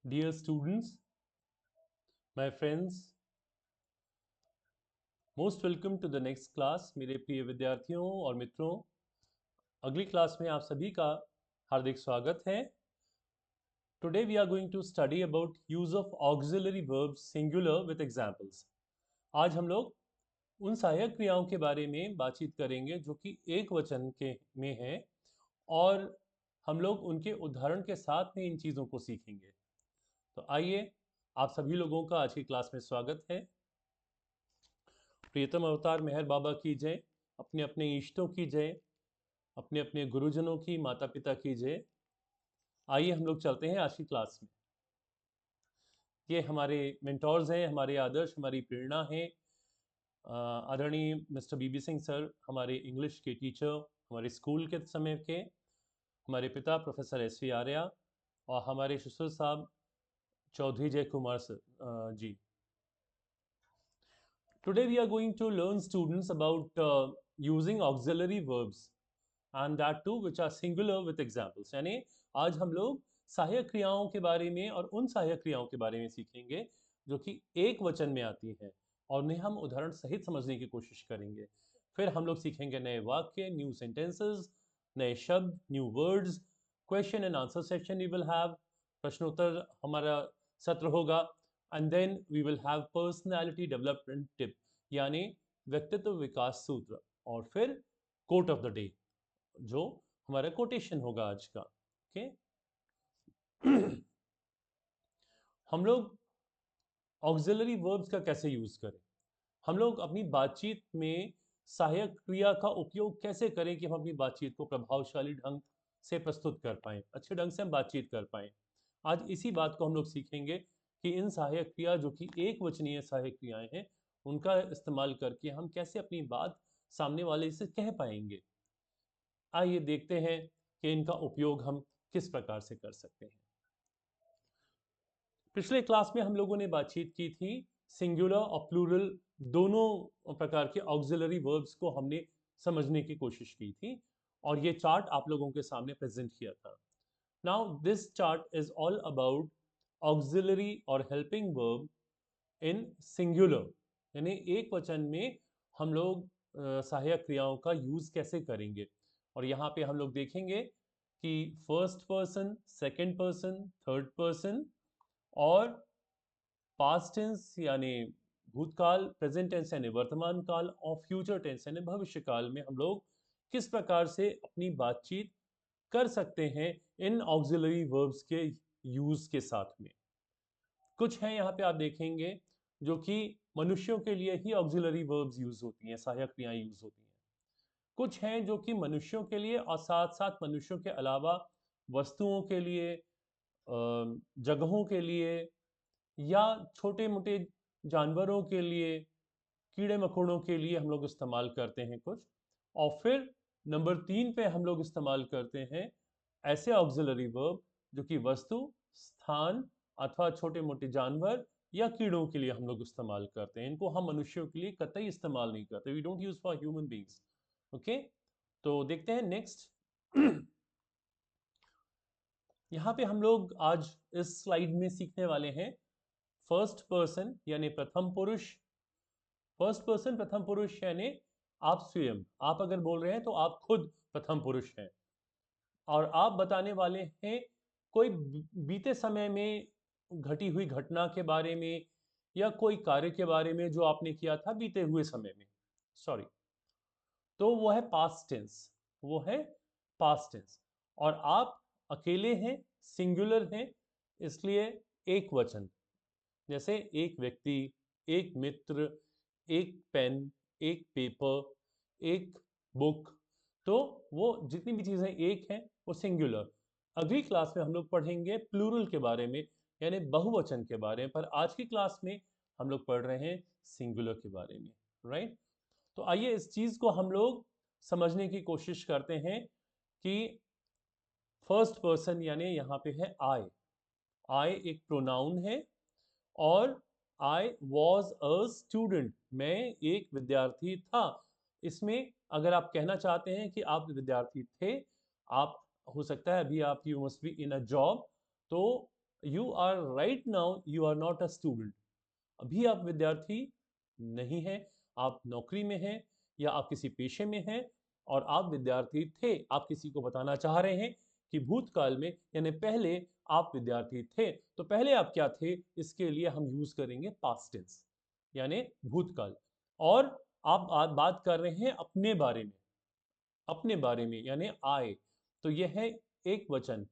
Dear students, my friends, most welcome to the next class। मेरे प्रिय विद्यार्थियों और मित्रों, अगली क्लास में आप सभी का हार्दिक स्वागत है। Today we are going to study about use of auxiliary verbs singular with examples। आज हम लोग उन सहायक क्रियाओं के बारे में बातचीत करेंगे जो कि एक वचन के में हैं और हम लोग उनके उदाहरण के साथ में इन चीज़ों को सीखेंगे। तो आइए, आप सभी लोगों का आज की क्लास में स्वागत है। प्रियतम अवतार मेहर बाबा की जय, अपने अपने इष्टों की जय, अपने अपने गुरुजनों की, माता पिता की जय। आइए हम लोग चलते हैं आज की क्लास में। ये हमारे मेंटोर्स हैं, हमारे आदर्श, हमारी प्रेरणा है। आदरणीय मिस्टर बीबी सिंह सर, हमारे इंग्लिश के टीचर, हमारे स्कूल के समय के, हमारे पिता प्रोफेसर एस.वी. आर्या और हमारे ससुर साहब Chaudhary Jay Kumar sir ji. Today we are going to learn students about using auxiliary verbs and that too which are singular with examples। यानी आज हम लोग सहायक क्रियाओं के बारे में और उन सहायक क्रियाओं के बारे में सीखेंगे जो कि एक वचन में आती हैं और उन्हें हम उदाहरण सहित समझने की कोशिश करेंगे। फिर हम लोग सीखेंगे नए वाक्य, न्यू सेंटेंसेस, नए शब्द, new words. Question and answer section we will have, प्रश्नोत्तर हमारा सत्र होगा। And then we will have personality development tip यानी व्यक्तित्व विकास सूत्र, और फिर कोट ऑफ द डे जो हमारा कोटेशन होगा आज का। ओके हम लोग ऑक्सिलरी वर्ब्स का कैसे यूज करें, हम लोग अपनी बातचीत में सहायक क्रिया का उपयोग कैसे करें कि हम अपनी बातचीत को प्रभावशाली ढंग से प्रस्तुत कर पाएं, अच्छे ढंग से हम बातचीत कर पाएं। आज इसी बात को हम लोग सीखेंगे कि इन सहायक क्रिया जो कि एक वचनीय सहायक क्रियाएं हैं उनका इस्तेमाल करके हम कैसे अपनी बात सामने वाले से कह पाएंगे। आइए देखते हैं कि इनका उपयोग हम किस प्रकार से कर सकते हैं। पिछले क्लास में हम लोगों ने बातचीत की थी सिंगुलर और प्लूरल दोनों प्रकार के ऑक्सिलरी वर्ब्स को हमने समझने की कोशिश की थी और ये चार्ट आप लोगों के सामने प्रेजेंट किया था। Now this chart is all about auxiliary और हेल्पिंग वर्ब इन सिंगुलर, यानी एक वचन में हम लोग सहायक क्रियाओं का यूज कैसे करेंगे। और यहाँ पे हम लोग देखेंगे कि first person, second person, third person और पास्ट टेंस यानी भूतकाल, प्रेजेंट टेंस यानी वर्तमान काल और फ्यूचर टेंस यानी भविष्य काल में हम लोग किस प्रकार से अपनी बातचीत कर सकते हैं इन ऑक्सिलरी वर्ब्स के यूज के साथ में। कुछ हैं यहाँ पे आप देखेंगे जो कि मनुष्यों के लिए ही ऑक्सिलरी वर्ब्स यूज होती हैं, सहायक क्रियाएं यूज होती हैं। कुछ हैं जो कि मनुष्यों के लिए और साथ साथ मनुष्यों के अलावा वस्तुओं के लिए, जगहों के लिए या छोटे मोटे जानवरों के लिए, कीड़े मकोड़ों के लिए हम लोग इस्तेमाल करते हैं कुछ। और फिर नंबर 3 पे हम लोग इस्तेमाल करते हैं ऐसे ऑक्सिलरी वर्ब जो कि वस्तु, स्थान अथवा छोटे मोटे जानवर या कीड़ों के लिए हम लोग इस्तेमाल करते हैं। इनको हम मनुष्यों के लिए कतई इस्तेमाल नहीं करते। We don't use for human beings. Okay, तो देखते हैं नेक्स्ट। यहाँ पे हम लोग आज इस स्लाइड में सीखने वाले हैं फर्स्ट पर्सन यानी प्रथम पुरुष। फर्स्ट पर्सन प्रथम पुरुष यानी आप स्वयं, आप अगर बोल रहे हैं तो आप खुद प्रथम पुरुष हैं और आप बताने वाले हैं कोई बीते समय में घटी हुई घटना के बारे में या कोई कार्य के बारे में जो आपने किया था बीते हुए समय में। सॉरी, तो वो है पास्ट टेंस, वो है पास्ट टेंस। और आप अकेले हैं, सिंगुलर हैं, इसलिए एक वचन, जैसे एक व्यक्ति, एक मित्र, एक पेन, एक पेपर, एक बुक, तो वो जितनी भी चीज़ें एक हैं वो सिंगुलर। अगली क्लास में हम लोग पढ़ेंगे प्लूरल के बारे में यानी बहुवचन के बारे में, पर आज की क्लास में हम लोग पढ़ रहे हैं सिंगुलर के बारे में। राइट, तो आइए इस चीज़ को हम लोग समझने की कोशिश करते हैं कि फर्स्ट पर्सन यानी यहाँ पे है आई। आई एक प्रोनाउन है और आई वॉज अ स्टूडेंट, मैं एक विद्यार्थी था। इसमें अगर आप कहना चाहते हैं कि आप विद्यार्थी थे, आप हो सकता है अभी आप you must be in a job, तो you are right now you are not a student. अभी आप विद्यार्थी नहीं हैं, आप नौकरी में हैं या आप किसी पेशे में हैं और आप विद्यार्थी थे। आप किसी को बताना चाह रहे हैं कि भूतकाल में यानी पहले आप विद्यार्थी थे, तो पहले आप क्या थे, इसके लिए हम यूज करेंगे पास्ट टेंस यानी भूतकाल। और आप बात कर रहे हैं अपने बारे में, अपने बारे में यानी आए, तो यह है एक वचन,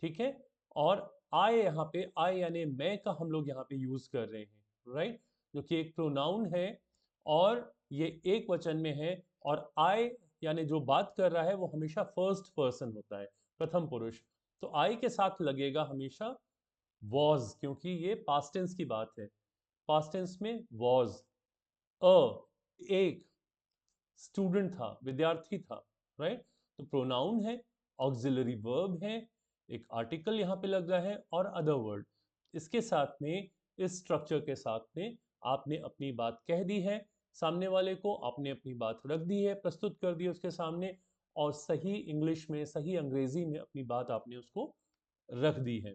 ठीक है। और आए, यहाँ पे आए यानी मैं का हम लोग यहाँ पे यूज कर रहे हैं, राइट, जो कि एक प्रोनाउन है और ये एक वचन में है। और आए यानी जो बात कर रहा है वो हमेशा फर्स्ट पर्सन होता है, प्रथम पुरुष। तो आई के साथ लगेगा हमेशा वॉज, क्योंकि ये पास्ट टेंस की बात है। पास्ट टेंस में वॉज, अ, एक स्टूडेंट था, विद्यार्थी था, राइट। तो प्रोनाउन है, ऑक्सिलरी वर्ब है, एक आर्टिकल यहाँ पे लग रहा है और अदर वर्ड। इसके साथ में, इस स्ट्रक्चर के साथ में आपने अपनी बात कह दी है, सामने वाले को आपने अपनी बात रख दी है, प्रस्तुत कर दी है उसके सामने, और सही इंग्लिश में, सही अंग्रेजी में अपनी बात आपने उसको रख दी है।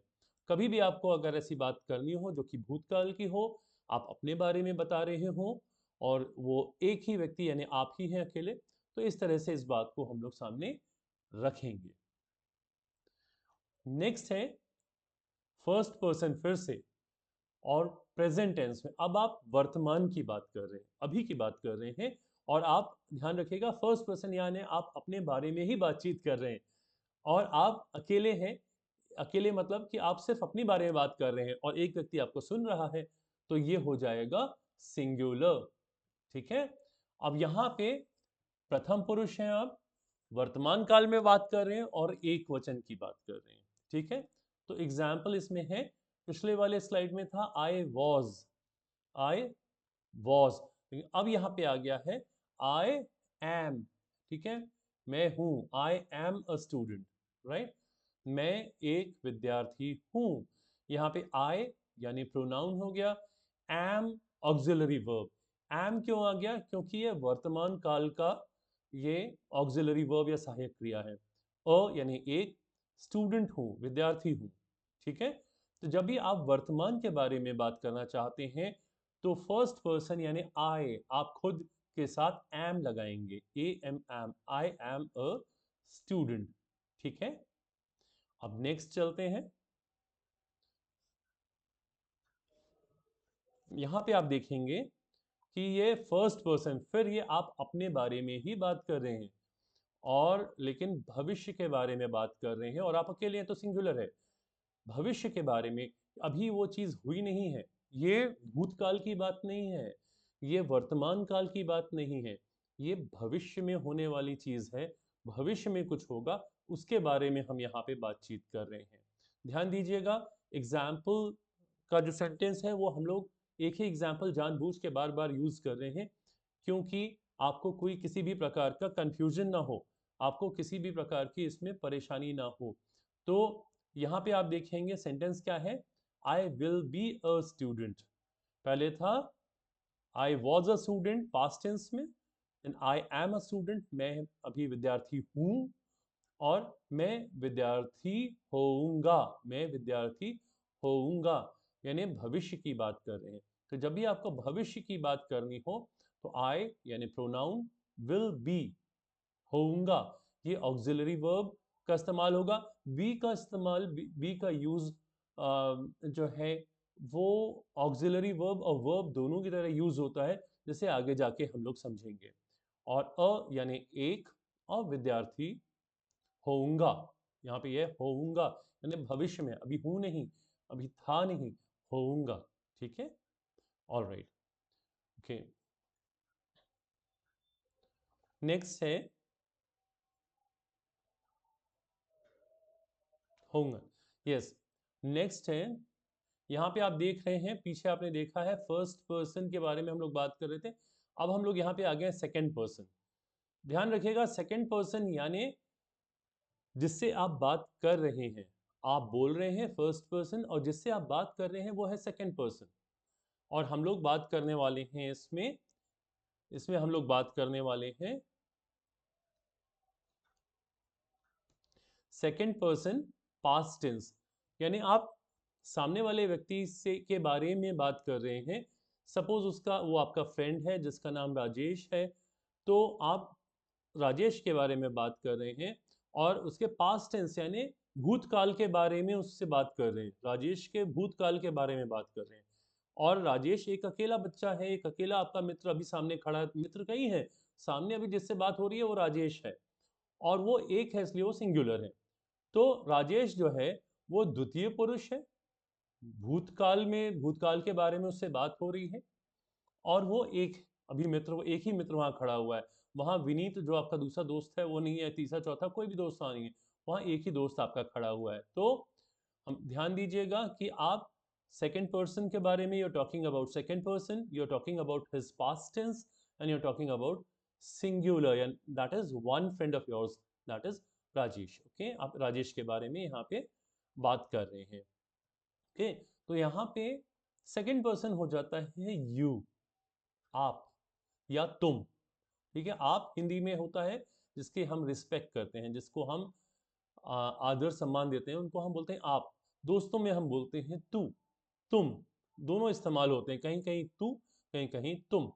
कभी भी आपको अगर ऐसी बात करनी हो जो कि भूतकाल की हो, आप अपने बारे में बता रहे हो और वो एक ही व्यक्ति यानी आप ही हैं अकेले, तो इस तरह से इस बात को हम लोग सामने रखेंगे। नेक्स्ट है फर्स्ट पर्सन, फिर से, और प्रेजेंट टेंस में। अब आप वर्तमान की बात कर रहे हैं, अभी की बात कर रहे हैं, और आप ध्यान रखिएगा फर्स्ट पर्सन यानी आप अपने बारे में ही बातचीत कर रहे हैं और आप अकेले हैं। अकेले मतलब कि आप सिर्फ अपने बारे में बात कर रहे हैं और एक व्यक्ति आपको सुन रहा है, तो ये हो जाएगा सिंगुलर, ठीक है। अब यहाँ पे प्रथम पुरुष हैं, आप वर्तमान काल में बात कर रहे हैं और एक वचन की बात कर रहे हैं, ठीक है। तो एग्जाम्पल इसमें है, पिछले वाले स्लाइड में था आई वॉज, आई वॉज, अब यहाँ पे आ गया है आई एम, ठीक है। मैं हूं, आई एम अ स्टूडेंट, राइट। मैं एक विद्यार्थी हूं। यहाँ पे आई यानी प्रोनाउन हो गया, एम ऑक्सिलरी वर्ब। एम क्यों आ गया, क्योंकि ये वर्तमान काल का ये ऑक्सिलरी वर्ब या सहायक क्रिया है। अ यानी एक, स्टूडेंट हूं, विद्यार्थी हूं, ठीक है। तो जब भी आप वर्तमान के बारे में बात करना चाहते हैं तो फर्स्ट पर्सन यानी आई, आप खुद के साथ एम लगाएंगे, A M am, I am a student, ठीक है। अब नेक्स्ट चलते हैं। यहां पे आप देखेंगे कि ये फर्स्ट पर्सन, फिर ये आप अपने बारे में ही बात कर रहे हैं और लेकिन भविष्य के बारे में बात कर रहे हैं, और आप अकेले हैं तो सिंगुलर है। भविष्य के बारे में, अभी वो चीज हुई नहीं है, ये भूतकाल की बात नहीं है, ये वर्तमान काल की बात नहीं है, ये भविष्य में होने वाली चीज है। भविष्य में कुछ होगा, उसके बारे में हम यहाँ पे बातचीत कर रहे हैं। ध्यान दीजिएगा, एग्जाम्पल का जो सेंटेंस है वो हम लोग एक ही एग्जाम्पल जानबूझ के बार बार यूज कर रहे हैं, क्योंकि आपको कोई किसी भी प्रकार का कंफ्यूजन ना हो, आपको किसी भी प्रकार की इसमें परेशानी ना हो। तो यहाँ पे आप देखेंगे सेंटेंस क्या है, I will be a student, पहले था I was a student past tense में, and I am a student, मैं अभी विद्यार्थी हूँ, और मैं विद्यार्थी होऊंगा, मैं विद्यार्थी होऊंगा, यानी भविष्य की बात कर रहे हैं। तो जब भी आपको भविष्य की बात करनी हो तो आई यानी प्रोनाउन, विल बी होऊंगा, ये ऑक्सिलरी वर्ब का इस्तेमाल होगा। बी का इस्तेमाल, बी का यूज जो है वो ऑक्सिलरी वर्ब और वर्ब दोनों की तरह यूज होता है, जैसे आगे जाके हम लोग समझेंगे। और अ यानी एक, और विद्यार्थी होऊंगा, यहाँ पे ये होऊंगा यानी भविष्य में, अभी हूं नहीं, अभी था नहीं, होऊंगा, ठीक है। All right, okay. नेक्स्ट है होऊंगा, यस। नेक्स्ट है, यहाँ पे आप देख रहे हैं, पीछे आपने देखा है फर्स्ट पर्सन के बारे में हम लोग बात कर रहे थे, अब हम लोग यहाँ पे आ गए सेकेंड पर्सन। ध्यान रखिएगा, सेकेंड पर्सन यानी जिससे आप बात कर रहे हैं, आप बोल रहे हैं फर्स्ट पर्सन और जिससे आप बात कर रहे हैं वो है सेकेंड पर्सन। और हम लोग बात करने वाले हैं इसमें, इसमें हम लोग बात करने वाले हैं सेकेंड पर्सन पास्ट टेंस, यानी आप सामने वाले व्यक्ति से के बारे में बात कर रहे हैं, सपोज वो आपका फ्रेंड है जिसका नाम राजेश है, तो आप राजेश के बारे में बात कर रहे हैं और उसके पास्ट टेंस यानी भूतकाल के बारे में उससे बात कर रहे हैं, राजेश के भूतकाल के बारे में बात कर रहे हैं। और राजेश एक अकेला बच्चा है, एक अकेला आपका मित्र अभी सामने खड़ा है, मित्र कई है, सामने अभी जिससे बात हो रही है वो राजेश है और वो एक है इसलिए वो सिंगुलर है। तो राजेश जो है वो द्वितीय पुरुष है, भूतकाल में भूतकाल के बारे में उससे बात हो रही है और वो एक अभी मित्र, वो एक ही मित्र वहां खड़ा हुआ है। वहां विनीत जो आपका दूसरा दोस्त है वो नहीं है, तीसरा चौथा कोई भी दोस्त वहां नहीं है, वहां एक ही दोस्त आपका खड़ा हुआ है। तो हम ध्यान दीजिएगा कि आप सेकंड पर्सन के बारे में, you are talking about second person, you are talking about his past tense and you are talking about singular and that is one friend of yours, that is Rajesh. Okay, आप राजेश के बारे में यहाँ पे बात कर रहे हैं। ओके, तो यहाँ पे सेकंड पर्सन हो जाता है यू, आप या तुम। ठीक है, आप हिंदी में होता है जिसके हम रिस्पेक्ट करते हैं, जिसको हम आदर सम्मान देते हैं, उनको हम बोलते हैं आप। दोस्तों में हम बोलते हैं तू, तुम, दोनों इस्तेमाल होते हैं, कहीं कहीं तू, कहीं कहीं तुम।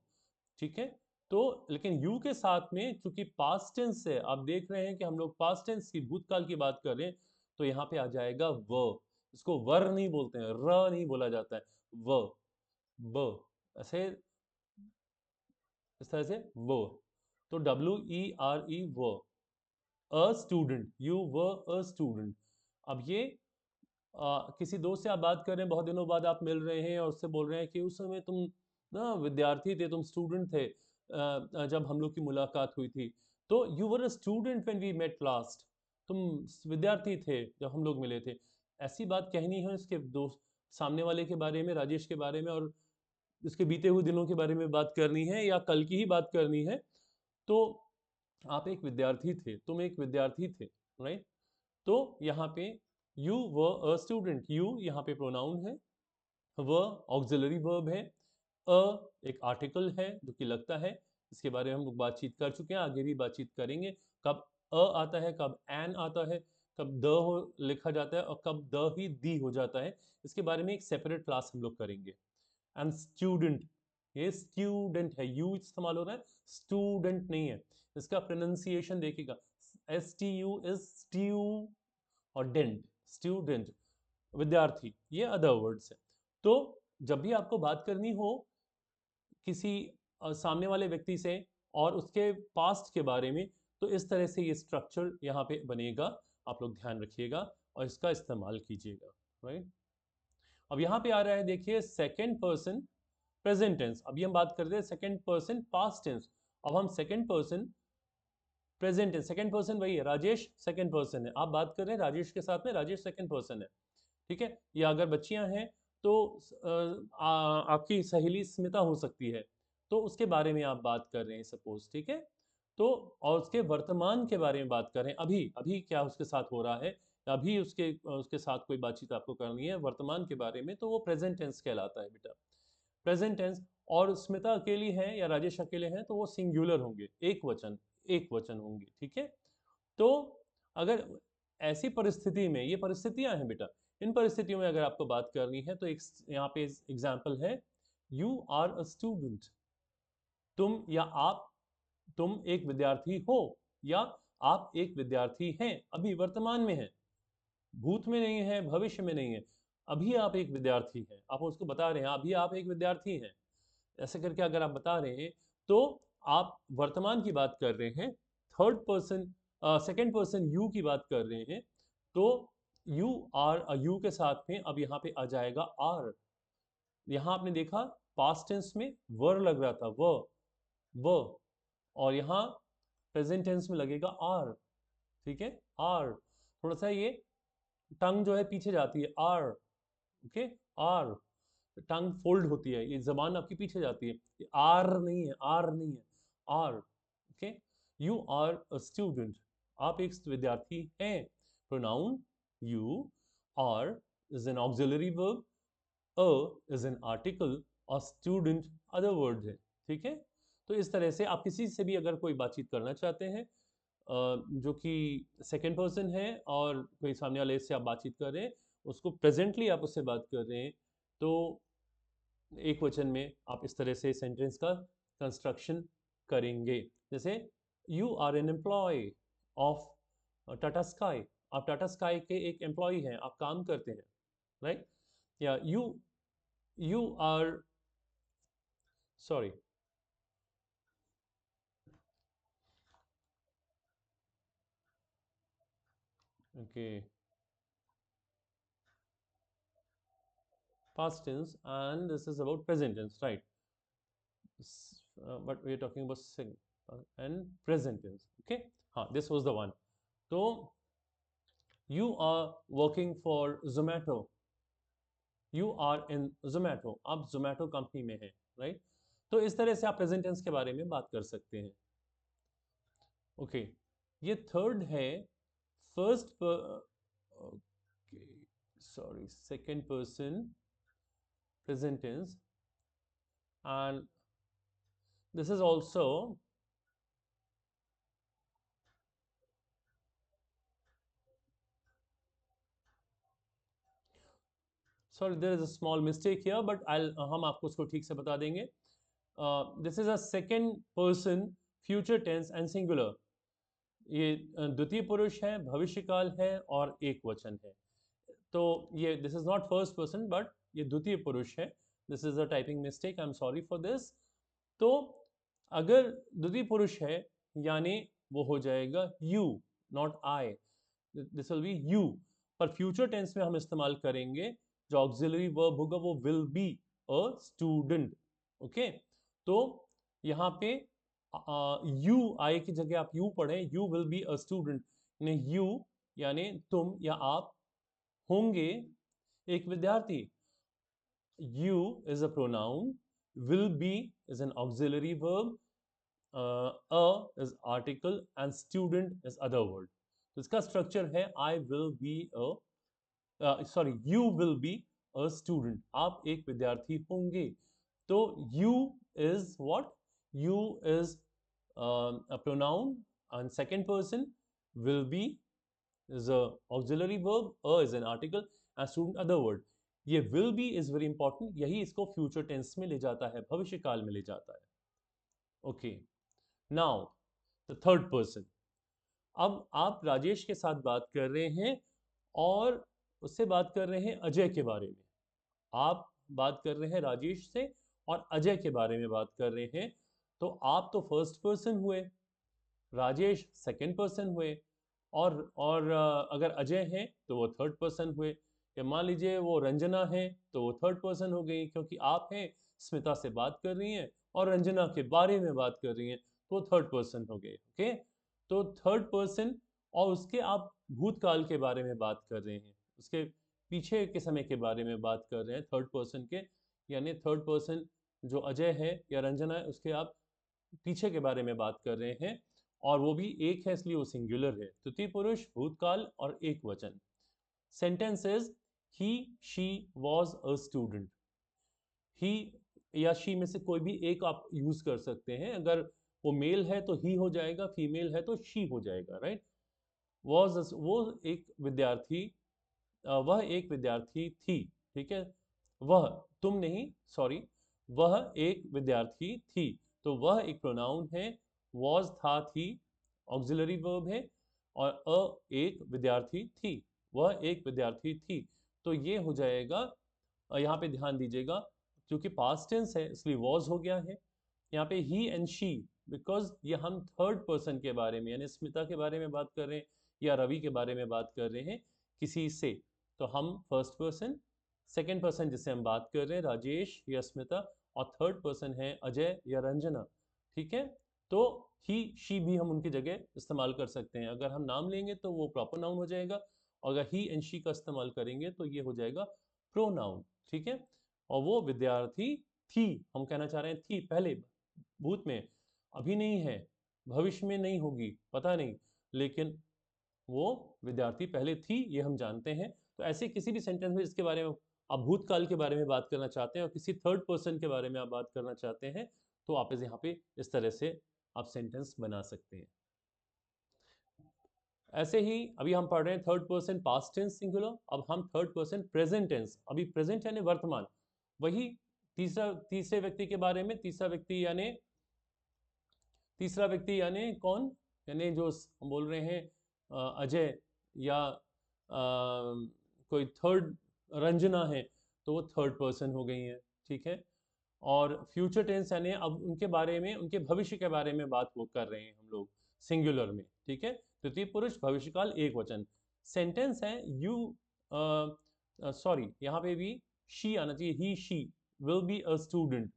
ठीक है, तो लेकिन यू के साथ में चूंकि पास्ट टेंस है, आप देख रहे हैं कि हम लोग पास्ट टेंस की, भूतकाल की बात कर रहे हैं, तो यहाँ पे आ जाएगा व। इसको वर नहीं बोलते हैं, र नहीं बोला जाता है, व, ब, ऐसे इस तरह से वो। तो WERE वो, अ स्टूडेंट, यू व अ स्टूडेंट। अब ये किसी दोस्त से आप बात कर रहे हैं, बहुत दिनों बाद आप मिल रहे हैं और उससे बोल रहे हैं कि उस समय तुम ना विद्यार्थी थे, तुम स्टूडेंट थे जब हम लोग की मुलाकात हुई थी। तो you were a student when we met last, तुम विद्यार्थी थे जब हम लोग मिले थे। ऐसी बात कहनी है उसके दोस्त सामने वाले के बारे में, राजेश के बारे में, और उसके बीते हुए दिनों के बारे में बात करनी है या कल की ही बात करनी है। तो आप एक विद्यार्थी थे, तुम एक विद्यार्थी थे, राइट। तो यहाँ पे यू व अ स्टूडेंट, यू यहाँ पे प्रोनाउन है, व ऑक्सिलरी वर्ब है, अ एक आर्टिकल है जो कि लगता है, इसके बारे में हम लोग बातचीत कर चुके हैं, आगे भी बातचीत करेंगे। कब अ आता है, कब एन आता है, कब द हो लिखा जाता है और कब द ही दी हो जाता है, इसके बारे में एक सेपरेट क्लास हम लोग करेंगे। एंड स्टूडेंट, ये स्टूडेंट है, यू इस्तेमाल हो रहा है, स्टूडेंट नहीं है। इसका प्रोनाउंसिएशन देखिएगा, STU इज स्ट्यू और डेंट, स्टूडेंट, विद्यार्थी, ये अदर वर्ड्स है। तो जब भी आपको बात करनी हो किसी सामने वाले व्यक्ति से और उसके पास्ट के बारे में, तो इस तरह से ये स्ट्रक्चर यहाँ पे बनेगा, आप लोग ध्यान रखिएगा और इसका इस्तेमाल कीजिएगा, राइट। अब यहाँ पे आ रहा है, देखिए सेकंड पर्सन प्रेजेंट टेंस। अभी हम बात कर रहे हैं सेकंड पर्सन पास्ट टेंस, अब हम second person present tense, second person वही है, राजेश सेकंड पर्सन है, आप बात कर रहे हैं राजेश के साथ में, राजेश सेकंड पर्सन है। ठीक है, या अगर बच्चियां हैं तो आपकी सहेली स्मिता हो सकती है, तो उसके बारे में आप बात कर रहे हैं सपोज, ठीक है। तो और उसके वर्तमान के बारे में बात कर रहे हैं, अभी अभी क्या उसके साथ हो रहा है, अभी उसके उसके साथ कोई बातचीत आपको करनी है वर्तमान के बारे में, तो वो प्रेजेंट टेंस कहलाता है बेटा, प्रेजेंट टेंस। और स्मिता अकेली है या राजेश अकेले हैं तो वो सिंगुलर होंगे, एक वचन, एक वचन होंगे, ठीक है। तो अगर ऐसी परिस्थिति में, ये परिस्थितियां हैं बेटा, इन परिस्थितियों में अगर आपको बात करनी है तो एक यहाँ पे एग्जाम्पल है, यू आर अ स्टूडेंट, तुम या आप, तुम एक विद्यार्थी हो या आप एक विद्यार्थी हैं, अभी वर्तमान में है, भूत में नहीं है, भविष्य में नहीं है, अभी आप एक विद्यार्थी हैं, आप उसको बता रहे हैं अभी आप एक विद्यार्थी हैं, ऐसे करके अगर आप बता रहे हैं तो आप वर्तमान की बात कर रहे हैं। Third person second person you की बात कर रहे हैं, तो यू आर, यू के साथ में अब यहाँ पे आ जाएगा आर। यहाँ आपने देखा पास्ट टेंस में वर लग रहा था, व, और यहाँ प्रेजेंट टेंस में लगेगा आर, ठीक है, आर। थोड़ा सा ये टंग जो है पीछे जाती है, are, okay, are, tongue fold होती है, ये जबान आपकी पीछे जाती है, ये आर नहीं है, आर नहीं है, are, okay. You are a student, आप एक विद्यार्थी हैं, pronoun you, are is an auxiliary verb, a is an article और स्टूडेंट अदर वर्ड है, ठीक है। तो इस तरह से आप किसी से भी अगर कोई बातचीत करना चाहते हैं जो कि सेकंड पर्सन है और कोई सामने वाले से आप बातचीत कर रहे हैं, उसको प्रेजेंटली आप उससे बात कर रहे हैं, तो एक वचन में आप इस तरह से सेंटेंस का कंस्ट्रक्शन करेंगे। जैसे you are an employ of Tata Sky, आप टाटा स्काई के एक एम्प्लॉय हैं, आप काम करते हैं, राइट? या you are sorry, okay, past tense and this is about present tense, right? But we are talking about and present tense, okay? This was the one. So you are working for Zomato, you are in Zomato, आप Zomato company में हैं, right? तो इस तरह से आप present tense के बारे में बात कर सकते हैं, ओके? ये थर्ड है, first okay, sorry, second person present tense, and this is also sorry, there is a small mistake here, but हम आपको उसको ठीक से बता देंगे. This is a second person future tense and singular. ये द्वितीय पुरुष है, भविष्य काल है और एक वचन है. तो ये this is not first person but ये द्वितीय पुरुष है. This is a typing mistake, I am sorry for this. तो अगर द्वितीय पुरुष है यानी वो हो जाएगा you, not I. This will be you. पर फ्यूचर टेंस में हम इस्तेमाल करेंगे, जो ऑक्सिलरी वर्ब होगा वो will be a student, okay? तो यहाँ पे यू आई की जगह आप यू पढ़ें, you will be a student. You यानी तुम या आप होंगे एक विद्यार्थी. You is a pronoun, will be is an auxiliary verb, a is article and student is other word. तो इसका स्ट्रक्चर है I will be sorry, you will be a student. आप एक विद्यार्थी होंगे. तो you is what? You is a pronoun and second person, will be is a auxiliary verb, a is an article and student other word. ये will be is very important, यही इसको future tense में ले जाता है, भविष्य काल में ले जाता है, okay? Now the third person. अब आप राजेश के साथ बात कर रहे हैं और उससे बात कर रहे हैं अजय के बारे में. आप बात कर रहे हैं राजेश से और अजय के बारे में बात कर रहे हैं. तो आप तो फर्स्ट पर्सन हुए, राजेश सेकंड पर्सन हुए, और अगर अजय हैं तो वो थर्ड पर्सन हुए. या मान लीजिए वो रंजना है तो वो थर्ड पर्सन हो गई, क्योंकि आप हैं, स्मिता से बात कर रही हैं और रंजना के बारे में बात कर रही हैं, तो थर्ड पर्सन हो गए, ओके? तो थर्ड पर्सन, और उसके आप भूतकाल के बारे में बात कर रहे हैं, उसके पीछे के समय के बारे में बात कर रहे हैं थर्ड पर्सन के, यानी थर्ड पर्सन जो अजय है या रंजना है उसके आप पीछे के बारे में बात कर रहे हैं, और वो भी एक है इसलिए वो सिंगुलर है. तृतीय पुरुष, भूतकाल और एक वचन. Sentence is he she was a student. He या शी में से कोई भी एक आप यूज कर सकते हैं. अगर वो मेल है तो ही हो जाएगा, फीमेल है तो शी हो जाएगा, राइट? वॉज वो एक विद्यार्थी, वह एक विद्यार्थी थी, ठीक है? वह, तुम नहीं, सॉरी, वह एक विद्यार्थी थी. तो वह एक प्रोनाउन है, वॉज था थी ऑक्सिलरी वर्ब है, और एक विद्यार्थी थी, वह एक विद्यार्थी थी. तो ये हो जाएगा, यहाँ पे ध्यान दीजिएगा, क्योंकि पास्ट टेंस है इसलिए वॉज हो गया है. यहाँ पे ही एंड शी, बिकॉज ये हम थर्ड पर्सन के बारे में यानी स्मिता के बारे में बात कर रहे हैं या रवि के बारे में बात कर रहे हैं किसी से, तो हम फर्स्ट पर्सन, सेकंड पर्सन जिससे हम बात कर रहे हैं राजेश या स्मिता, और थर्ड पर्सन है अजय या रंजना, ठीक है? तो ही शी भी हम उनकी जगह इस्तेमाल कर सकते हैं. अगर हम नाम लेंगे तो वो प्रॉपर नाउन हो जाएगा, और अगर ही एंड शी का इस्तेमाल करेंगे तो ये हो जाएगा प्रोनाउन, ठीक है? और वो विद्यार्थी थी, हम कहना चाह रहे हैं थी पहले, भूत में, अभी नहीं है, भविष्य में नहीं होगी, पता नहीं, लेकिन वो विद्यार्थी पहले थी, ये हम जानते हैं. तो ऐसे किसी भी सेंटेंस में जिसके बारे में आप भूतकाल के बारे में बात करना चाहते हैं और किसी थर्ड पर्सन के बारे में आप बात करना चाहते हैं, तो आप इस यहाँ पे इस तरह से आप सेंटेंस बना सकते हैं. ऐसे ही अभी हम पढ़ रहे हैं third person past tense singular, अब हम थर्ड पर्सन प्रेजेंट टेंस, अभी प्रेजेंट यानी वर्तमान, वही तीसरे व्यक्ति के बारे में, तीसरा व्यक्ति यानी कौन, यानी जो हम बोल रहे हैं अजय, या कोई थर्ड रंजना है, तो वो थर्ड पर्सन हो गई है, ठीक है। और फ्यूचर टेंस यानी अब उनके बारे में, उनके भविष्य के बारे में बात वो कर रहे हैं हम लोग सिंगुलर में, ठीक है। तृतीय पुरुष भविष्यकाल एक वचन। सेंटेंस है यू, सॉरी यहाँ पे भी शी आना चाहिए, he she will be a student,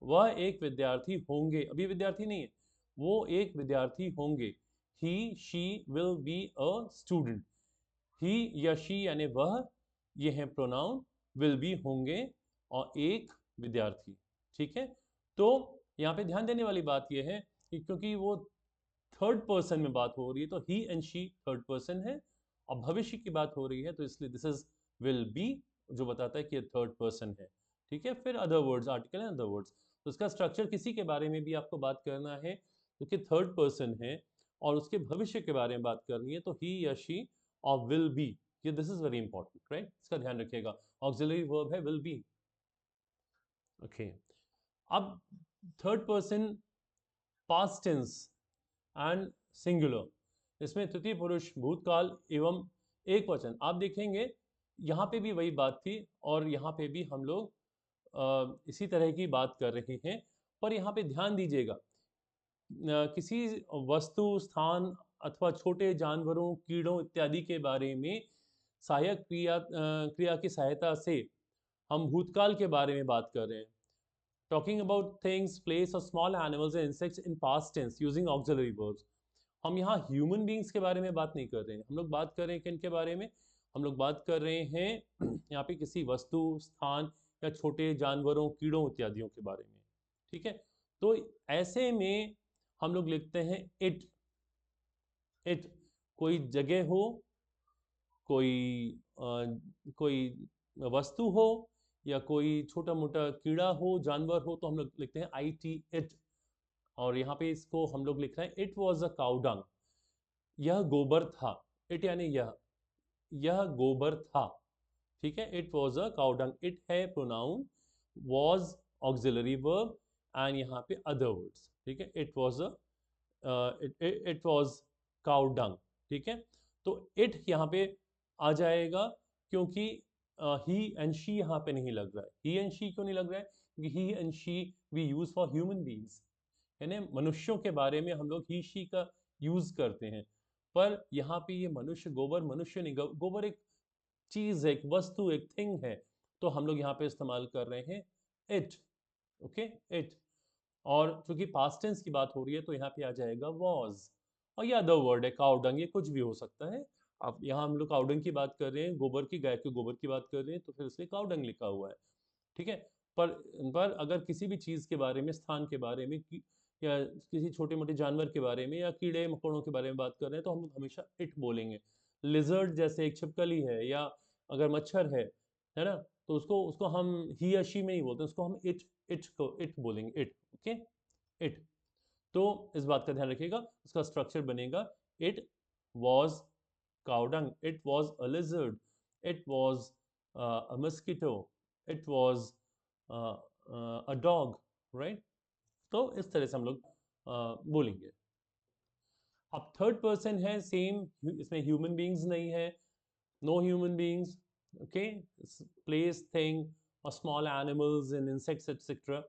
वह एक विद्यार्थी होंगे, अभी विद्यार्थी नहीं है, वो एक विद्यार्थी होंगे। He she will be a student, he या शी यानी वह, ये है प्रोनाउन, विल बी होंगे, और एक विद्यार्थी, ठीक है। तो यहाँ पे ध्यान देने वाली बात यह है कि क्योंकि वो थर्ड पर्सन में बात हो रही है, तो ही एंड शी थर्ड पर्सन है, और भविष्य की बात हो रही है, तो इसलिए दिस इज विल बी, जो बताता है कि थर्ड पर्सन है, ठीक है। फिर other words, article and other words, तो उसका स्ट्रक्चर किसी के बारे में भी आपको बात करना है क्योंकि थर्ड पर्सन है और उसके भविष्य के बारे में बात करनी है, तो ही या शी और विल बी, ये this is very important, right, इसका ध्यान रखिएगा। ऑक्सिलरी वर्ब है विल बी, ओके। अब third person past tense and singular, इसमें तृतीय पुरुष भूतकाल एवं एक वचन, आप देखेंगे यहाँ पे भी वही बात थी, और यहाँ पे भी हम लोग इसी तरह की बात कर रहे हैं, पर यहाँ पे ध्यान दीजिएगा, किसी वस्तु, स्थान अथवा छोटे जानवरों, कीड़ों इत्यादि के बारे में सहायक क्रिया की सहायता से हम भूतकाल के बारे में बात कर रहे हैं। टॉकिंग अबाउट थिंग्स, प्लेस और small animals and insects in past tense using auxiliary verbs. हम यहाँ ह्यूमन बींग्स के बारे में बात नहीं कर रहे हैं, हम लोग बात कर रहे हैं किन के बारे में, हम लोग बात कर रहे हैं यहाँ पे किसी वस्तु, स्थान या छोटे जानवरों, कीड़ों इत्यादियों के बारे में, ठीक है। तो ऐसे में हम लोग लिखते हैं इट, इट कोई जगह हो, कोई कोई वस्तु हो, या कोई छोटा मोटा कीड़ा हो, जानवर हो, तो हम लोग लिखते हैं आई टी इट। और यहाँ पे इसको हम लोग लिख रहे हैं इट वॉज अ काउडंग, यह गोबर था, इट यानी यह गोबर था, ठीक है। It was a cow dung, it है pronoun, was auxiliary verb, and यहाँ पे अदर वर्ड्स, ठीक है। It was a it was cow dung, ठीक है। तो इट यहाँ पे आ जाएगा क्योंकि ही एंड शी यहाँ पे नहीं लग रहा है। ही एंड शी क्यों नहीं लग रहा है? क्योंकि he and she we use for human beings, यानी मनुष्यों के बारे में हम लोग ही शी का यूज करते हैं, पर यहाँ पे ये मनुष्य, गोबर मनुष्य नहीं, गोबर एक चीज है, एक वस्तु, एक थिंग है, तो हम लोग यहाँ पे इस्तेमाल कर रहे हैं इट, ओके, इट। और चूंकि पास्ट टेंस की बात हो रही है तो यहाँ पे आ जाएगा वॉज, और ये अदर वर्ड है काउडंग, ये कुछ भी हो सकता है। अब यहाँ हम लोग काउडंग की बात कर रहे हैं, गोबर की, गाय के गोबर की बात कर रहे हैं, तो फिर इसलिए काउडंग लिखा हुआ है, ठीक है। पर अगर किसी भी चीज़ के बारे में, स्थान के बारे में, या किसी छोटे मोटे जानवर के बारे में, या कीड़े मकोड़ों के बारे में बात कर रहे हैं, तो हम लोग हमेशा इट बोलेंगे। लिजर्ड जैसे एक छिपकली है, या अगर मच्छर है ना, तो उसको उसको हम ही या शी में ही बोलते हैं, उसको हम इट बोलेंगे, इट, ओके, इट। तो इस बात का ध्यान रखिएगा, उसका स्ट्रक्चर बनेगा it was cow dung, it was a lizard, it was a mosquito, it was a dog, right? तो इस तरह से हम लोग बोलेंगे। अब थर्ड पर्सन है सेम, इसमें ह्यूमन बींग्स नहीं है, no human beings, okay, place, thing और small animals and insects etcetera.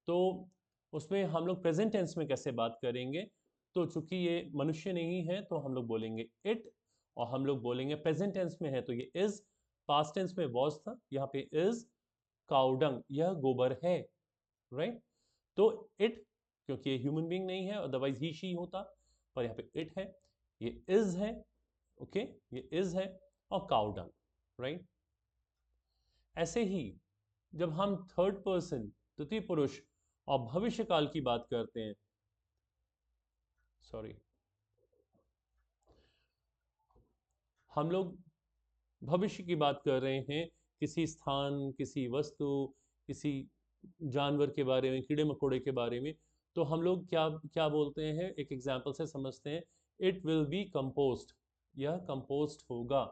तो उसमें हम लोग प्रेजेंट टेंस में कैसे बात करेंगे? तो चूंकि ये मनुष्य नहीं है तो हम लोग बोलेंगे इट, और हम लोग बोलेंगे प्रेजेंट टेंस में है तो ये इज, पास्ट टेंस में वॉज था, यहाँ पे इज काउडंग, यह गोबर है, राइट। तो इट, क्योंकि ये ह्यूमन बींग नहीं है, अदरवाइज ही शी होता, पर यहाँ पे इट है, ये इज है, ओके, ये इज है, और काउडंग, राइट। ऐसे ही जब हम थर्ड पर्सन, तृतीय पुरुष और भविष्य काल की बात करते हैं, सॉरी, हम लोग भविष्य की बात कर रहे हैं, किसी स्थान, किसी वस्तु, किसी जानवर के बारे में, कीड़े मकोड़े के बारे में, तो हम लोग क्या क्या बोलते हैं, एक एग्जाम्पल से समझते हैं। इट विल बी कंपोस्ट, यह कंपोस्ट होगा,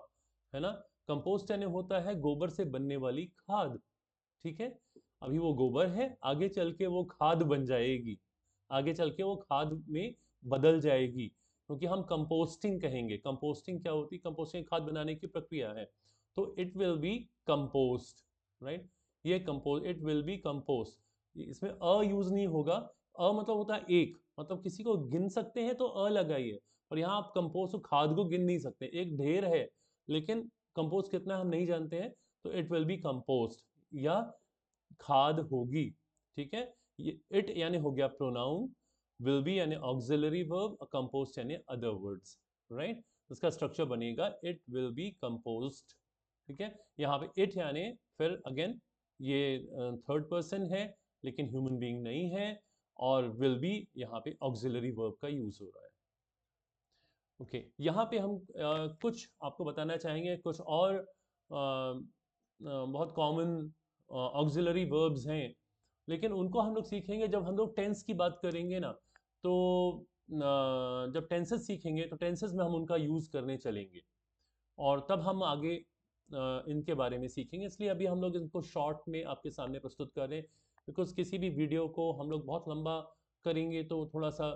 है ना। कंपोस्ट यानी होता है गोबर से बनने वाली खाद, ठीक है। अभी वो गोबर है, आगे चल के वो खाद बन जाएगी, आगे चल के वो खाद में बदल जाएगी, क्योंकि हम कंपोस्टिंग कहेंगे। कंपोस्टिंग क्या होती है? कंपोस्टिंग खाद बनाने की प्रक्रिया है। तो it will be compost, right. ये compost, it will be compost, इसमें अ यूज नहीं होगा। अ मतलब होता है एक, मतलब किसी को गिन सकते हैं तो अ लगाइए, और यहाँ आप कंपोस्ट खाद को गिन नहीं सकते, एक ढेर है, लेकिन कंपोस्ट कितना हम नहीं जानते हैं, तो इट विल बी कंपोस्ट, या खाद होगी, ठीक है। ये इट यानी हो गया प्रोनाउन, विल बी यानी ऑक्सिलरी वर्ब, कंपोस्ट यानी अदर वर्ड्स, राइट। उसका स्ट्रक्चर बनेगा इट विल बी कंपोस्ट, ठीक है। यहाँ पे इट यानी फिर अगेन ये थर्ड पर्सन है, लेकिन ह्यूमन बीइंग नहीं है, और विल बी यहाँ पे ऑक्सिलरी वर्ब का यूज हो रहा है। ओके यहाँ पे हम कुछ आपको बताना चाहेंगे, कुछ और बहुत कॉमन ऑक्सिलरी वर्ब्स हैं, लेकिन उनको हम लोग सीखेंगे जब हम लोग टेंस की बात करेंगे ना। तो जब टेंसेस सीखेंगे तो टेंसेस में हम उनका यूज़ करने चलेंगे, और तब हम आगे इनके बारे में सीखेंगे। इसलिए अभी हम लोग इनको शॉर्ट में आपके सामने प्रस्तुत कर रहे हैं, बिकॉज किसी भी वीडियो को हम लोग बहुत लंबा करेंगे तो थोड़ा सा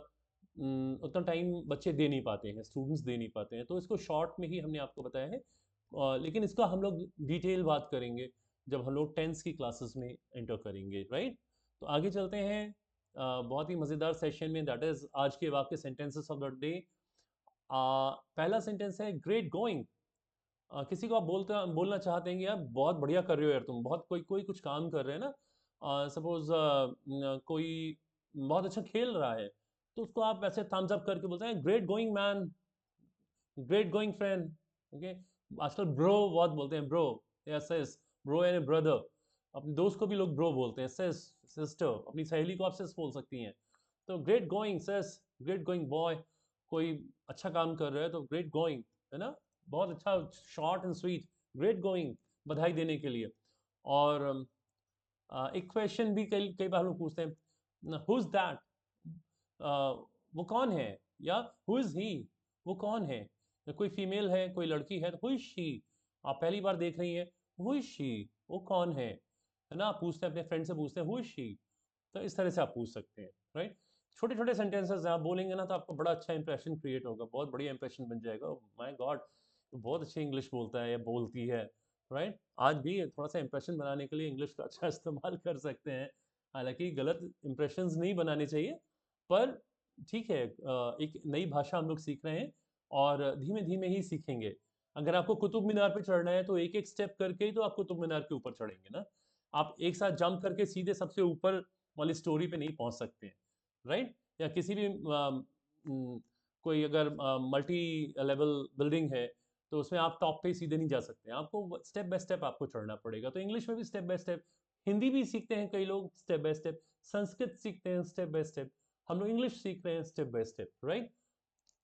उतना टाइम बच्चे दे नहीं पाते हैं, स्टूडेंट्स दे नहीं पाते हैं, तो इसको शॉर्ट में ही हमने आपको बताया है। लेकिन इसका हम लोग डिटेल बात करेंगे जब हम लोग टेंस की क्लासेस में एंटर करेंगे, राइट। तो आगे चलते हैं बहुत ही मज़ेदार सेशन में, दैट इज़ आज के वाक्य सेंटेंसेस ऑफ द डे। पहला सेंटेंस है ग्रेट गोइंग। किसी को आप बोलना चाहते हैं कि यार बहुत बढ़िया कर रहे हो यार, तुम बहुत, कोई कोई कुछ काम कर रहे हैं ना, सपोज कोई बहुत अच्छा खेल रहा है, तो उसको आप ऐसे थम्स अप करके बोलते हैं great going man, great going friend, okay. आजकल ब्रो बहुत बोलते हैं, ब्रो या सिस, ब्रो यानी ब्रदर। अपने दोस्त को भी लोग ब्रो बोलते हैं, सिस सिस्टर, अपनी सहेली को आप सिस बोल सकती हैं। तो ग्रेट गोइंग सिस, ग्रेट गोइंग बॉय, कोई अच्छा काम कर रहा है तो ग्रेट गोइंग, है ना, बहुत अच्छा, short and sweet, great going, बधाई देने के लिए। और एक क्वेश्चन भी कई कई बार लोग पूछते हैं, हु इज दैट, वो कौन है, या हु इज ही, वो कौन है। कोई फीमेल है, कोई लड़की है, तो हु इज शी, आप पहली बार देख रही हैं, हु इज शी, वो कौन है ना। आप पूछते हैं, अपने फ्रेंड से पूछते हैं हु इज शी, तो इस तरह से आप पूछ सकते हैं, राइट। छोटे छोटे सेंटेंसेस आप बोलेंगे ना तो आपको बड़ा अच्छा इंप्रेशन क्रिएट होगा, बहुत बढ़िया इंप्रेशन बन जाएगा, माय गॉड तो बहुत अच्छी इंग्लिश बोलता है या बोलती है, राइट। आज भी थोड़ा सा इंप्रेशन बनाने के लिए इंग्लिश का अच्छा इस्तेमाल कर सकते हैं, हालांकि गलत इंप्रेशंस नहीं बनाने चाहिए, पर ठीक है, एक नई भाषा हम लोग सीख रहे हैं, और धीमे धीमे ही सीखेंगे। अगर आपको कुतुब मीनार पे चढ़ना है तो एक एक स्टेप करके ही तो आप कुतुब मीनार के ऊपर चढ़ेंगे ना। आप एक साथ जंप करके सीधे सबसे ऊपर वाली स्टोरी पे नहीं पहुंच सकते हैं, राइट। या किसी भी कोई अगर मल्टी लेवल बिल्डिंग है, तो उसमें आप टॉप पे सीधे नहीं जा सकते, आपको स्टेप बाय स्टेप आपको चढ़ना पड़ेगा। तो इंग्लिश में भी स्टेप बाय स्टेप, हिंदी भी सीखते हैं कई लोग स्टेप बाय स्टेप, संस्कृत सीखते हैं स्टेप बाय स्टेप, हम लोग इंग्लिश सीख रहे हैं स्टेप बाय स्टेप, राइट।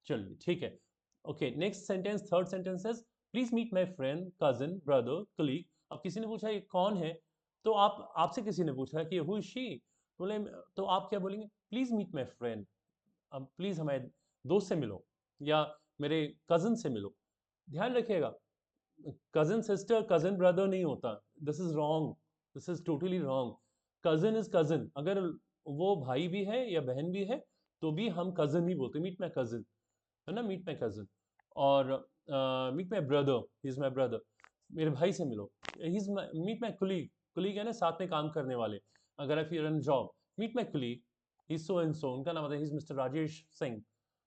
चलिए ठीक है। Okay next sentence, third sentence is please meet my friend, cousin, brother, colleague. अब किसी ने पूछा ये कौन है, तो आप, आपसे किसी ने पूछा कि हु इज शी, बोले, तो आप क्या बोलेंगे, प्लीज मीट माय फ्रेंड, अब प्लीज हमारे दोस्त से मिलो, या मेरे कजिन से मिलो। ध्यान रखिएगा, कजिन सिस्टर, कजिन ब्रदर नहीं होता, this is wrong, this is totally wrong. Cousin is cousin, अगर वो भाई भी है या बहन भी है तो भी हम कजिन ही बोलते, मीट माई कजिन, है ना, मीट माई कजिन। और meet my brother, he is my brother, मेरे भाई से मिलो। He is meet my colleague, colleague है ना साथ में काम करने वाले, अगर आप run job, meet my colleague, he so and so, उनका नाम आता है, he is mister Rajesh Singh,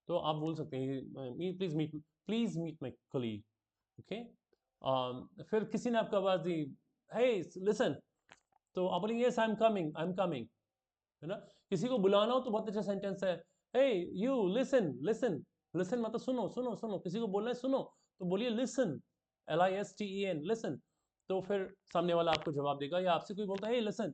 तो आप बोल सकते हैं please meet my colleague, okay. फिर किसी ने आपको आवाज दी, हे लिसन, तो आप बोलेंगे यस आई एम कमिंग, है ना। किसी को बुलाना हो तो बहुत अच्छा सेंटेंस है, हे यू लिसन, लिसन, लिसन मतलब सुनो सुनो सुनो, किसी को बोलना है सुनो तो बोलिए लिसन, LISTEN, लिसन। तो फिर सामने वाला आपको जवाब देगा, या आपसे कोई बोलता है हे लिसन,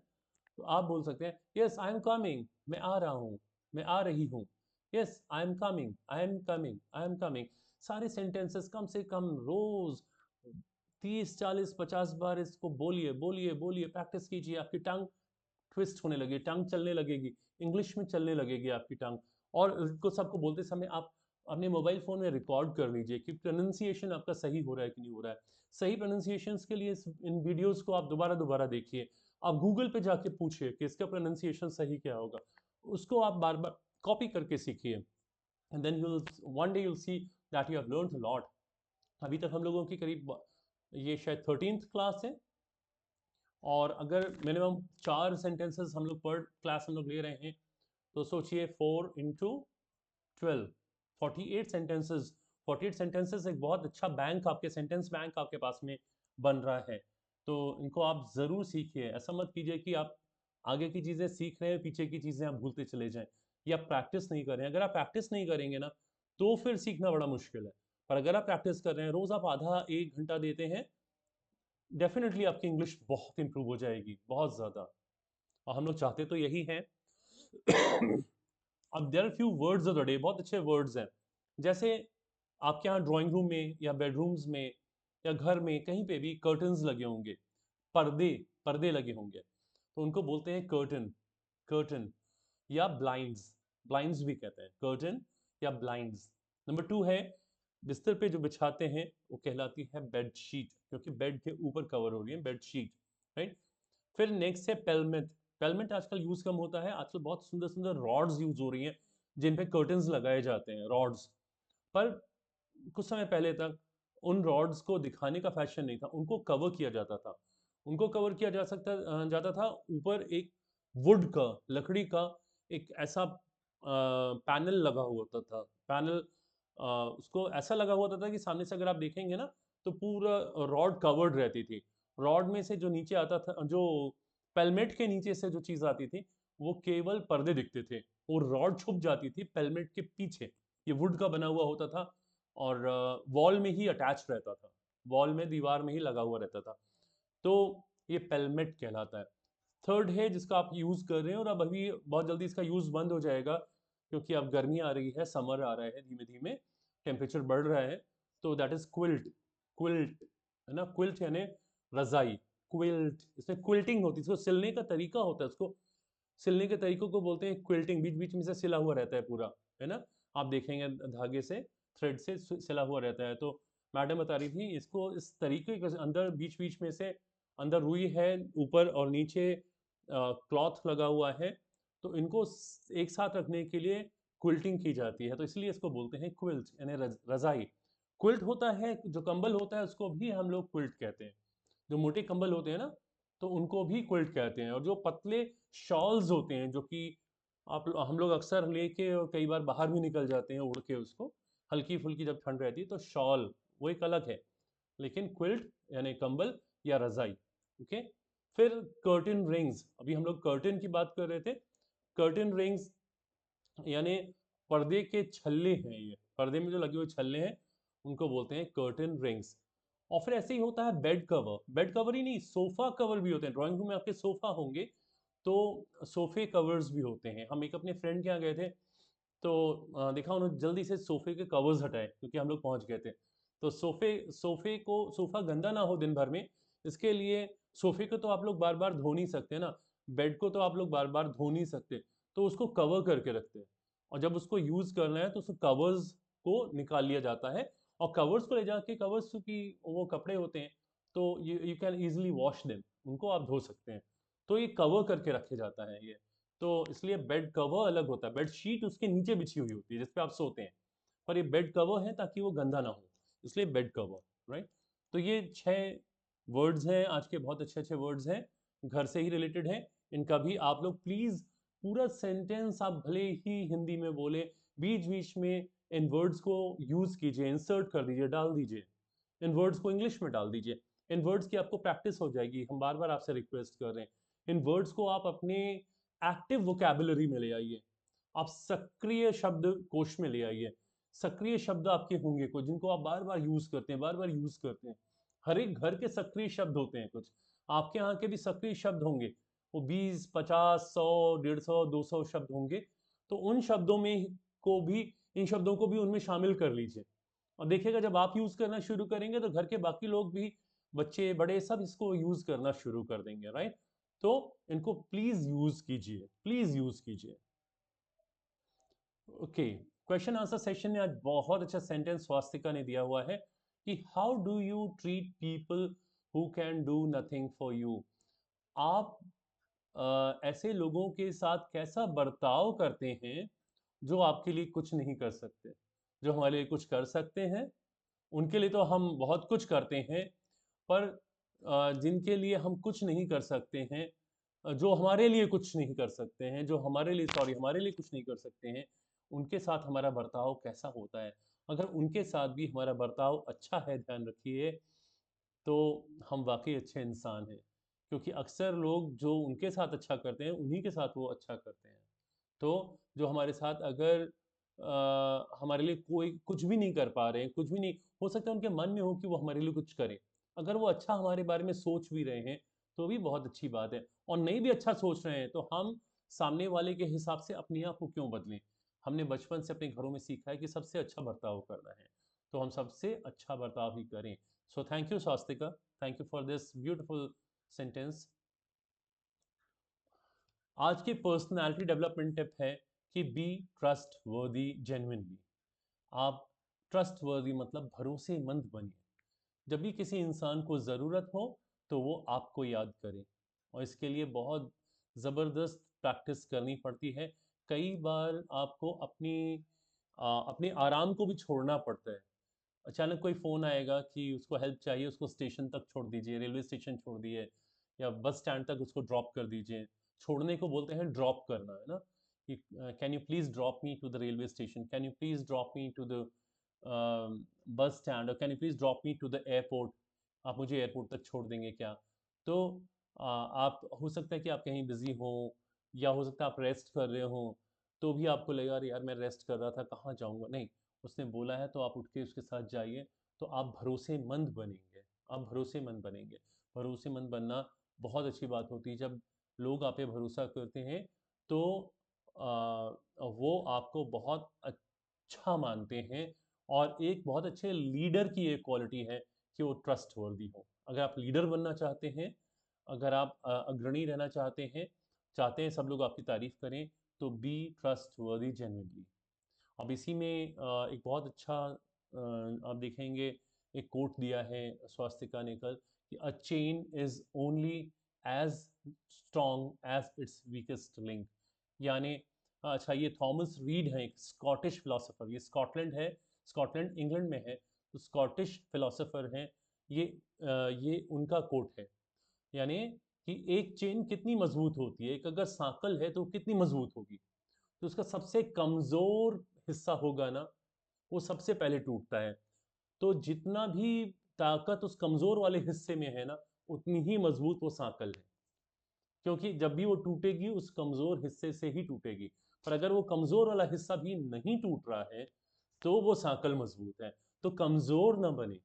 तो आप बोल सकते हैं यस आई एम कमिंग, मैं आ रहा हूँ, मैं आ रही हूँ, yes I am coming, I am coming, I am coming. सारे सेंटेंसेस कम से कम रोज 30 40 50 बार इसको बोलिए बोलिए बोलिए, प्रैक्टिस कीजिए, आपकी टंग ट्विस्ट होने लगेगी, टंग चलने लगेगी, इंग्लिश में चलने लगेगी आपकी टंग। और इसको सबको बोलते समय आप अपने मोबाइल फ़ोन में रिकॉर्ड कर लीजिए कि प्रोनाउंसिएशन आपका सही हो रहा है कि नहीं हो रहा है। सही प्रोनाउंसिएशंस के लिए इन वीडियोज़ को आप दोबारा दोबारा देखिए। आप गूगल पे जाके पूछिए कि इसका प्रोनाउंसिएशन सही क्या होगा। उसको आप बार-बार कॉपी करके सीखिए, and then you will one day you will see that you have learned a lot. अभी तक हम लोगों की करीब ये शायद 13th क्लास है, और अगर मिनिमम 4 सेंटेंसेस हम लोग पर क्लास हम लोग ले रहे हैं, तो सोचिए 4 इंटू 12, 48 सेंटेंसेस। 48 सेंटेंसेस एक बहुत अच्छा बैंक, आपके सेंटेंस बैंक आपके पास में बन रहा है। तो इनको आप ज़रूर सीखिए। ऐसा मत कीजिए कि आप आगे की चीज़ें सीख रहे हैं, पीछे की चीज़ें आप भूलते चले जाएं, या प्रैक्टिस नहीं कर रहे हैं। अगर आप प्रैक्टिस नहीं करेंगे ना, तो फिर सीखना बड़ा मुश्किल है। पर अगर आप प्रैक्टिस कर रहे हैं, रोज़ आप आधा 1 घंटा देते हैं, डेफिनेटली आपकी इंग्लिश बहुत इंप्रूव हो जाएगी, बहुत ज़्यादा। और हम लोग चाहते तो यही हैं। अब there are few words of the day, बहुत अच्छे वर्ड्स हैं। जैसे आपके यहाँ ड्राइंग रूम में या बेडरूम्स में या घर में कहीं पे भी कर्टन्स लगे होंगे, पर्दे पर्दे लगे होंगे, तो उनको बोलते हैं कर्टन, कर्टन, या ब्लाइंड्स, ब्लाइंड्स भी कहते हैं, कर्टन या ब्लाइंड्स। नंबर 2 है, बिस्तर पे जो बिछाते हैं वो कहलाती है बेड शीट, क्योंकि बेड के ऊपर कवर हो रही है, बेड शीट, राइट। फिर नेक्स्ट है पेलमेट। पेलमेट आजकल यूज कम होता है, आजकल बहुत सुंदर सुंदर रॉड्स यूज हो रही हैं जिन पे कर्टन्स लगाए जाते हैं, रॉड्स। पर कुछ समय पहले तक उन रॉड्स को दिखाने का फैशन नहीं था, उनको कवर किया जाता था। उनको कवर किया जाता था ऊपर एक वुड का, लकड़ी का एक ऐसा पैनल लगा हुआ होता था, पैनल, उसको ऐसा लगा हुआ होता था कि सामने से अगर आप देखेंगे ना, तो पूरा रॉड कवर्ड रहती थी। रॉड में से जो नीचे आता था, जो पेलमेट के नीचे से जो चीज़ आती थी, वो केवल पर्दे दिखते थे, और रॉड छुप जाती थी पेलमेट के पीछे। ये वुड का बना हुआ होता था, और वॉल में ही अटैच रहता था, वॉल में, दीवार में ही लगा हुआ रहता था। तो ये पेलमेट कहलाता है। थर्ड है जिसका आप यूज़ कर रहे हैं, और अब अभी बहुत जल्दी इसका यूज़ बंद हो जाएगा, क्योंकि अब गर्मी आ रही है, समर आ रहा है, धीमे धीमे टेम्परेचर बढ़ रहा है। तो दैट इज क्विल्ट, क्विल्ट है ना, क्विल्ट यानी रजाई, क्विल्ट, इसमें क्विल्टिंग होती है, इसको सिलने का तरीका होता है, उसको सिलने के तरीकों को बोलते हैं क्विल्टिंग। बीच बीच में से सिला हुआ रहता है पूरा, है ना, आप देखेंगे धागे से, थ्रेड से सिला हुआ रहता है। तो मैडम बता रही थी, इसको इस तरीके के अंदर बीच बीच में से अंदर रुई है, ऊपर और नीचे क्लॉथ लगा हुआ है, तो इनको एक साथ रखने के लिए क्विल्टिंग की जाती है, तो इसलिए इसको बोलते हैं क्विल्ट यानी रजाई। क्विल्ट होता है जो कंबल होता है, उसको भी हम लोग क्विल्ट कहते हैं। जो मोटे कंबल होते हैं ना, तो उनको भी क्विल्ट कहते हैं। और जो पतले शॉल्स होते हैं, जो कि आप हम लोग अक्सर लेके और कई बार बाहर भी निकल जाते हैं उड़ के उसको, हल्की फुल्की जब ठंड रहती है, तो शॉल वो एक अलग है, लेकिन क्विल्ट यानी कंबल या रजाई। ओके। फिर कर्टन रिंग्स, अभी हम लोग कर्टन की बात कर रहे थे। कर्टन रिंग्स यानी पर्दे के छल्ले हैं, ये पर्दे में जो लगे हुए छल्ले हैं, उनको बोलते हैं कर्टन रिंग्स। और फिर ऐसे ही होता है बेड कवर। बेड कवर ही नहीं, सोफा कवर भी होते हैं। ड्राइंग रूम में आपके सोफा होंगे, तो सोफे कवर्स भी होते हैं। हम एक अपने फ्रेंड के यहाँ गए थे, तो देखा उन्होंने जल्दी से सोफे के कवर्स हटाए, क्योंकि हम लोग पहुंच गए थे। तो सोफा गंदा ना हो दिन भर में, इसके लिए सोफे को तो आप लोग बार बार धो नहीं सकते ना, बेड को तो आप लोग बार बार धो नहीं सकते, तो उसको कवर करके रखते हैं। और जब उसको यूज करना है, तो उसको कवर्स को निकाल लिया जाता है, और कवर्स को ले जाके, कवर्स की वो कपड़े होते हैं, तो you can easily wash them, उनको आप धो सकते हैं। तो ये कवर करके रखे जाता है ये। तो इसलिए बेड कवर अलग होता है, बेड शीट उसके नीचे बिछी हुई होती है जिस पे आप सोते हैं, पर ये बेड कवर है ताकि वो गंदा ना हो, इसलिए बेड कवर, राइट। तो ये 6 वर्ड्स हैं आज के, बहुत अच्छे अच्छे वर्ड्स हैं, घर से ही रिलेटेड हैं। इनका भी आप लोग प्लीज पूरा सेंटेंस आप भले ही हिंदी में बोले, बीच बीच में इन वर्ड्स को यूज कीजिए, इंसर्ट कर दीजिए, डाल दीजिए, इन वर्ड्स को इंग्लिश में डाल दीजिए। इन वर्ड्स की आपको प्रैक्टिस हो जाएगी, हम बार बार आपसे रिक्वेस्ट कर रहे हैं। इन वर्ड्स को आप अपने एक्टिव वोकैबुलरी में ले आइए, आप सक्रिय शब्द कोश में ले आइए। सक्रिय शब्द आपके होंगे कुछ, जिनको आप बार बार यूज करते हैं, बार बार यूज करते हैं। हर एक घर के सक्रिय शब्द होते हैं कुछ, आपके यहाँ के भी सक्रिय शब्द होंगे, वो 20, 50, 100, 150, 200 शब्द होंगे। तो उन शब्दों में को भी, इन शब्दों को भी उनमें शामिल कर लीजिए, और देखिएगा जब आप यूज करना शुरू करेंगे, तो घर के बाकी लोग भी, बच्चे बड़े सब इसको यूज करना शुरू कर देंगे, राइट। तो इनको प्लीज यूज कीजिए, प्लीज यूज कीजिए। ओके। क्वेश्चन आंसर सेशन में आज बहुत अच्छा सेंटेंस स्वास्तिका ने दिया हुआ है कि how do you treat people who can do nothing for you. आप ऐसे लोगों के साथ कैसा बर्ताव करते हैं जो आपके लिए कुछ नहीं कर सकते। जो हमारे लिए कुछ कर सकते हैं उनके लिए तो हम बहुत कुछ करते हैं, पर जिनके लिए हम कुछ नहीं कर सकते हैं, जो हमारे लिए कुछ नहीं कर सकते हैं, जो हमारे लिए हमारे लिए कुछ नहीं कर सकते हैं, उनके साथ हमारा बर्ताव कैसा होता है। अगर उनके साथ भी हमारा बर्ताव अच्छा है, ध्यान रखिए, तो हम वाकई अच्छे इंसान हैं। क्योंकि अक्सर लोग जो उनके साथ अच्छा करते हैं उन्हीं के साथ वो अच्छा करते हैं। तो जो हमारे साथ अगर हमारे लिए कोई कुछ भी नहीं कर पा रहे हैं, कुछ भी नहीं हो सकता है उनके मन में हो कि वो हमारे लिए कुछ करें, अगर वो अच्छा हमारे बारे में सोच भी रहे हैं तो भी बहुत अच्छी बात है। और नहीं भी अच्छा सोच रहे हैं तो हम सामने वाले के हिसाब से अपने आप को क्यों बदलें। हमने बचपन से अपने घरों में सीखा है कि सबसे अच्छा बर्ताव करना है, तो हम सबसे अच्छा बर्ताव ही करें। So thank you Swastika, thank you for this beautiful sentence. आज की पर्सनालिटी डेवलपमेंट टिप है कि बी ट्रस्ट वर्दी जेन्युइनली। आप ट्रस्ट वर्दी मतलब भरोसेमंद बनिए। जब भी किसी इंसान को ज़रूरत हो तो वो आपको याद करे, और इसके लिए बहुत ज़बरदस्त प्रैक्टिस करनी पड़ती है। कई बार आपको अपने आराम को भी छोड़ना पड़ता है। अचानक कोई फ़ोन आएगा कि उसको हेल्प चाहिए, उसको स्टेशन तक छोड़ दीजिए, रेलवे स्टेशन छोड़ दिए या बस स्टैंड तक उसको ड्रॉप कर दीजिए। छोड़ने को बोलते हैं ड्रॉप करना, है ना, कि can you please drop me to the railway station, can you please drop me to the bus stand, और can you please drop me to the airport. आप मुझे एयरपोर्ट तक छोड़ देंगे क्या? तो आप हो सकता है कि आप कहीं बिज़ी हो, या हो सकता है आप रेस्ट कर रहे हो, तो भी आपको लगेगा अरे यार मैं रेस्ट कर रहा था, कहाँ जाऊँगा। नहीं, उसने बोला है तो आप उठ के उसके साथ जाइए, तो आप भरोसेमंद बनेंगे। आप भरोसेमंद बनेंगे। भरोसेमंद बनना बहुत अच्छी बात होती है। जब लोग आप पे भरोसा करते हैं तो वो आपको बहुत अच्छा मानते हैं। और एक बहुत अच्छे लीडर की एक क्वालिटी है कि वो ट्रस्टवर्दी हो। अगर आप लीडर बनना चाहते हैं, अगर आप अग्रणी रहना चाहते हैं सब लोग आपकी तारीफ करें, तो बी ट्रस्टवर्दी जेन्युइनली। अब इसी में एक बहुत अच्छा आप देखेंगे, एक कोट दिया है स्वास्तिका ने कल कि a chain is only as strong as its weakest link. यानी अच्छा, ये थॉमस रीड है, एक स्कॉटिश फिलोसोफर, ये स्कॉटलैंड है, स्कॉटलैंड इंग्लैंड में है, तो स्कॉटिश फिलोसोफर हैं ये। ये उनका कोट है। यानी कि एक चेन कितनी मजबूत होती है, एक अगर सांकल है तो कितनी मजबूत होगी, तो उसका सबसे कमजोर हिस्सा होगा ना, वो सबसे पहले टूटता है। तो जितना भी ताकत उस कमजोर वाले हिस्से में है ना, उतनी ही मजबूत वो सांकल है। क्योंकि जब भी वो टूटेगी उस कमजोर हिस्से से ही टूटेगी। पर अगर वो कमजोर वाला हिस्सा भी नहीं टूट रहा है तो वो सांकल मजबूत है। तो कमजोर ना बने,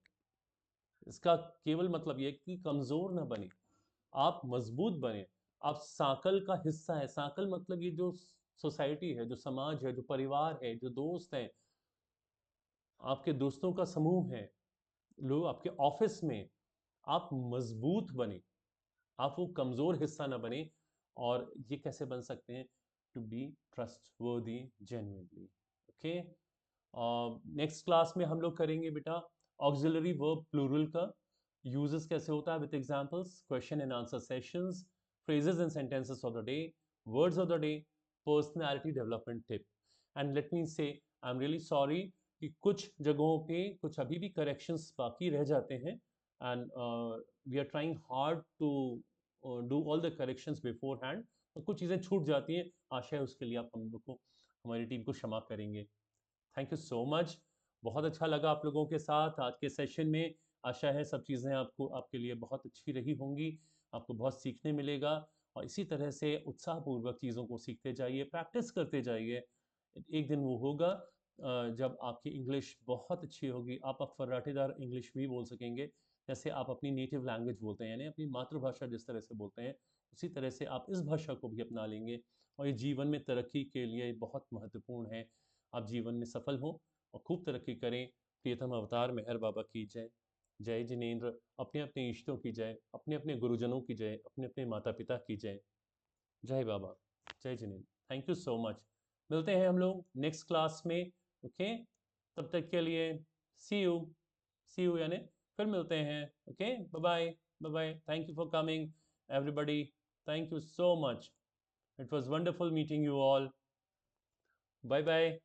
इसका केवल मतलब ये कि कमजोर ना बने, आप मजबूत बने। आप सांकल का हिस्सा है। सांकल मतलब ये जो सोसाइटी है, जो समाज है, जो परिवार है, जो दोस्त हैं, आपके दोस्तों का समूह है, लोग आपके ऑफिस में, आप मजबूत बने, आप वो कमजोर हिस्सा ना बने। और ये कैसे बन सकते हैं? To be trustworthy genuinely. Okay, next class में हम लोग करेंगे बेटा ऑक्सिलरी वर्ब प्लूरल का यूजेस कैसे होता है, with examples, question and answer sessions, phrases and sentences of the day, words of the day, personality development tip. And let me say, I'm really sorry कि कुछ जगहों पे कुछ अभी भी करेक्शंस बाकी रह जाते हैं, and we are trying hard to do all the corrections beforehand. तो कुछ चीज़ें छूट जाती हैं, आशा है उसके लिए आप हम लोग को, हमारी टीम को क्षमा करेंगे। Thank you so much. बहुत अच्छा लगा आप लोगों के साथ आज के सेशन में। आशा है सब चीज़ें आपको आपके लिए बहुत अच्छी रही होंगी, आपको बहुत सीखने मिलेगा। और इसी तरह से उत्साहपूर्वक चीज़ों को सीखते जाइए, प्रैक्टिस करते जाइए। एक दिन वो होगा जब आपकी इंग्लिश बहुत अच्छी होगी, आप फर्राटेदार इंग्लिश भी बोल सकेंगे, जैसे आप अपनी नेटिव लैंग्वेज बोलते हैं, यानी अपनी मातृभाषा जिस तरह से बोलते हैं, उसी तरह से आप इस भाषा को भी अपना लेंगे। और ये जीवन में तरक्की के लिए बहुत महत्वपूर्ण है। आप जीवन में सफल हों और खूब तरक्की करें। प्रियतम अवतार मेहर बाबा की जय। जय जिनेन्द्र। अपने अपने इष्टों की जय, अपने अपने गुरुजनों की जय, अपने अपने माता पिता की जय। जय बाबा। जय Jinendra. Thank you so much. मिलते हैं हम लोग नेक्स्ट क्लास में ओके, तब तक के लिए सी यू यानी फिर मिलते हैं। Okay, bye bye, bye bye, thank you for coming everybody, thank you so much, it was wonderful meeting you all, bye bye.